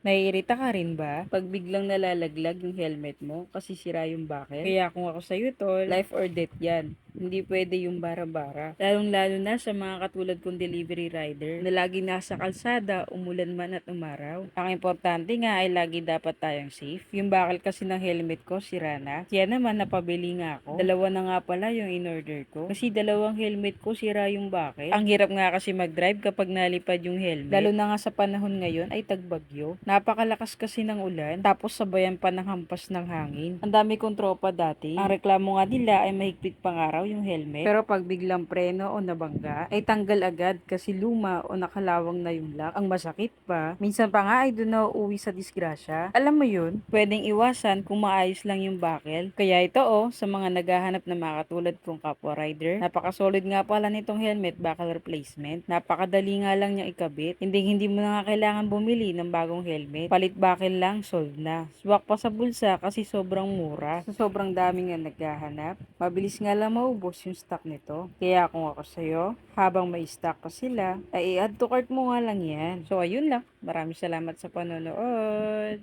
Naiirita ka rin ba 'pag biglang nalalaglag yung helmet mo kasi sira yung buckle? Kaya kung ako sa'yo tol, life or death yan. Hindi pwede yung bara-bara. Lalong-lalo na sa mga katulad kong delivery rider na lagi nasa kalsada, umulan man at umaraw. Ang importante nga ay lagi dapat tayong safe. Yung buckle kasi ng helmet ko sira na. Kaya naman napabili nga ako. Dalawa na nga pala yung in-order ko. Kasi dalawang helmet ko sira yung buckle. Ang hirap nga kasi mag-drive kapag nalipad yung helmet. Lalo na nga sa panahon ngayon ay tagbagyo. Napakalakas kasi ng ulan, tapos sabayan pa ng hampas ng hangin. Ang dami kong tropa dati. Ang reklamo nga nila ay mahigpit pang araw yung helmet. Pero pag biglang preno o nabangga, ay tanggal agad kasi luma o nakalawang na yung lock. Ang masakit pa, minsan pa nga ay doon na uuwi sa disgrasya. Alam mo yun, pwedeng iwasan kung maayos lang yung buckle. Kaya ito sa mga naghahanap na mga katulad kong kapwa rider, napaka-solid nga pala nitong helmet buckle replacement. Napakadali nga lang niyang ikabit. Hindi mo na nga kailangan bumili ng bagong helmet. Palit buckle lang, solve na. Swak pa sa bulsa kasi sobrang mura. Sa sobrang dami nga naghahanap, mabilis nga lang maubos yung stock nito. Kaya kung ako sa'yo, habang may stock pa sila, ay i-add to cart mo nga lang yan. So ayun lang. Maraming salamat sa panonood.